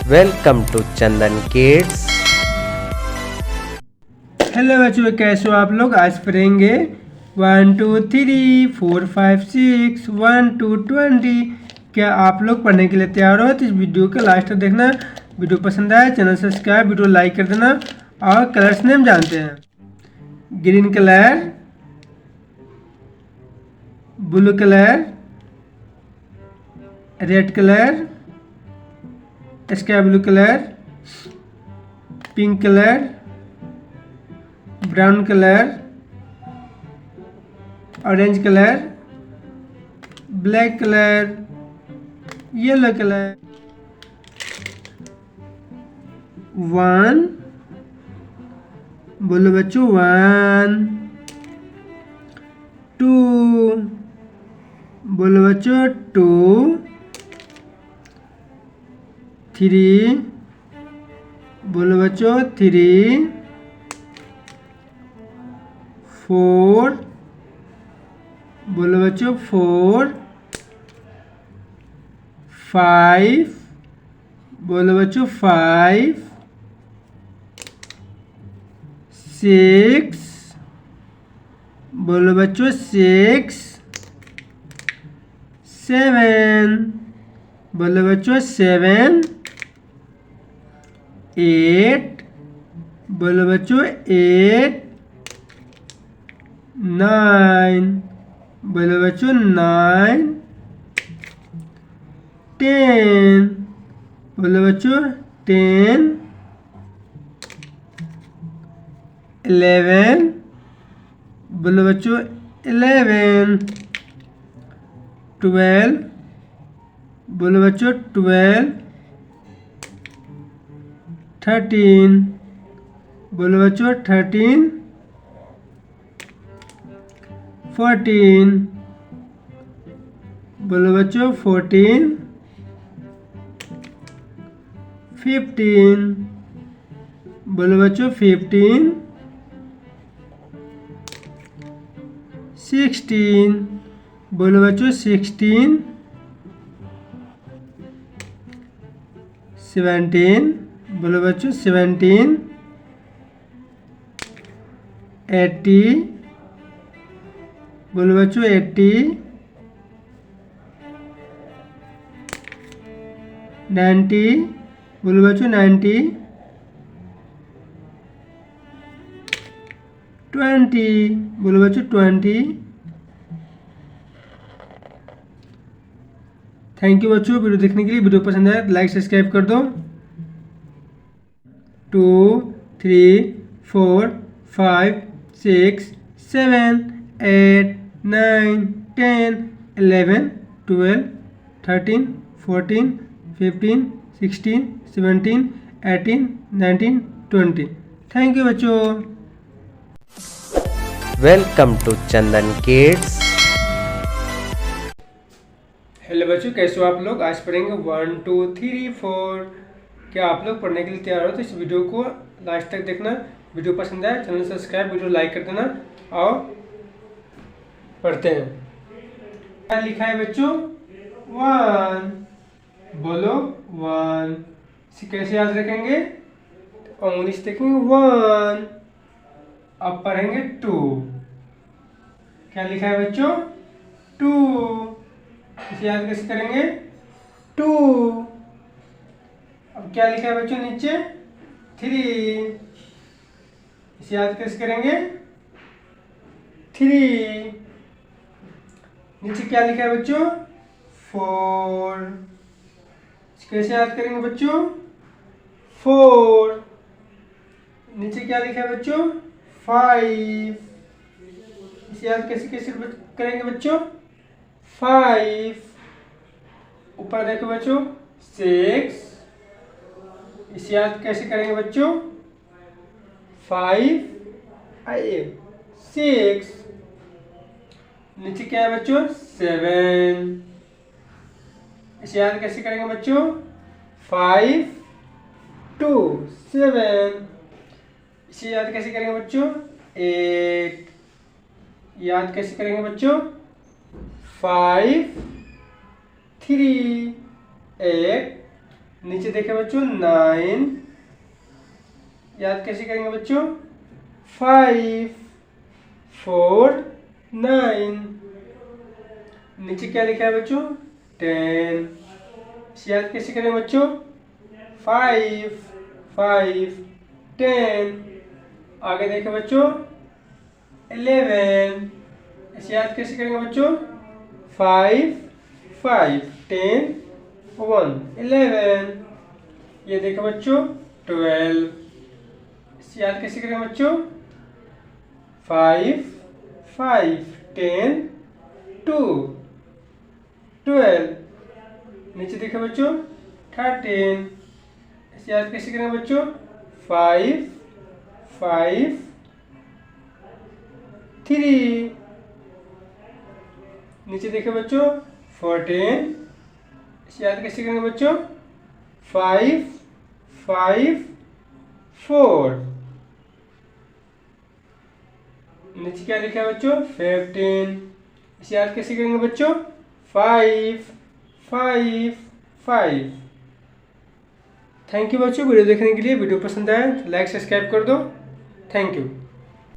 Welcome to Chandan kids. Hello बच्चों, कैसे हो आप लोग। आज पढ़ेंगे 1 2 3 4 5 6 1 2 20। क्या आप लोग पढ़ने के लिए तैयार हो? तो इस वीडियो के लास्ट तक देखना। वीडियो पसंद आए चैनल सब्सक्राइब, वीडियो लाइक कर देना। और कलर्स नेम जानते हैं। Green colour, blue colour, red colour, sky blue colour, pink colour, brown colour, orange colour, black colour, yellow colour. 1 बोलो बच्चों 1। 2 बोलो बच्चों 2। 3 बोलो बच्चों 3। 4 बोलो बच्चों 4। 5 बोलो बच्चों 5। 6 बोलो बच्चों 6। 7 बोलो बच्चों 7। 8 बोलो बच्चों 8। 9 बोलो बच्चों 9। 10 बोलो बच्चों 10। 11 बोलो बच्चों 11। 12 बोलो बच्चों 12। 13 बोलो बच्चों 13। 14 बोलो बच्चों 14। 15 बोलो बच्चों 15। 16 बोलो बच्चों 16। 17 बोलो बच्चों 17। 80 बोलो बच्चों 80। 90 बोलो बच्चों 90। 20 बोलो बच्चों 20। थैंक यू बच्चों वीडियो देखने के लिए। वीडियो पसंद आए लाइक सब्सक्राइब कर दो। 2 3 4 5 6 7 8 9 10 11 12 13 14 15 16 17 18 19 20। थैंक यू बच्चों। Welcome to Chandan kids. Hello बच्चों, कैसे हो आप लोग। आज पढ़ेंगे 1 2 3 4। क्या आप लोग पढ़ने के लिए तैयार हो? तो इस वीडियो को लास्ट तक देखना। वीडियो पसंद आए चैनल सब्सक्राइब, वीडियो लाइक कर देना। और पढ़ते हैं। क्या लिखा है बच्चों? 1 बोलो 1। इसे कैसे याद रखेंगे? उंगली से देखेंगे 1। अब पढ़ेंगे 2। क्या लिखा है बच्चों? 2। इसे याद कैसे करेंगे? 2। अब क्या लिखा है बच्चों नीचे? 3। इसे याद कैसे करेंगे? 3। नीचे क्या लिखा है बच्चों? 4। इसे कैसे याद करेंगे बच्चों? 4। नीचे क्या लिखा है बच्चों? 5। इसे याद कैसे कैसे करेंगे बच्चों? 5। ऊपर देखो बच्चों 6। इसे याद कैसे करेंगे बच्चों? 5 6। नीचे क्या है बच्चों? 7। इसे याद कैसे करेंगे बच्चों? 5 2 7। इसे याद कैसे करेंगे बच्चों? 8। याद कैसे करेंगे बच्चों? 5 3 8 नीचे देखे बच्चों 9, याद कैसे करेंगे बच्चों? 5 4 9। नीचे क्या लिखा है बच्चों? 10। याद कैसे करें बच्चों? 5 5 10। आगे देखें बच्चों 11। इसे याद कैसे करेंगे बच्चों? 5 5 10 1 11। ये देखें बच्चों 12। इसे याद कैसे करेंगे बच्चों? 5 5 10 2 12। नीचे देखें बच्चों 13। इसे याद कैसे करेंगे बच्चों? 5 5 3। नीचे देखें बच्चों 14। इसे याद कैसे करेंगे बच्चों? 5 5 4। नीचे क्या लिखा है बच्चों? 15। इसे याद कैसे करेंगे बच्चों? 5 5 5। थैंक यू बच्चों, वीडियो देखने के लिए। वीडियो पसंद आया तो लाइक सब्सक्राइब कर दो। Thank you.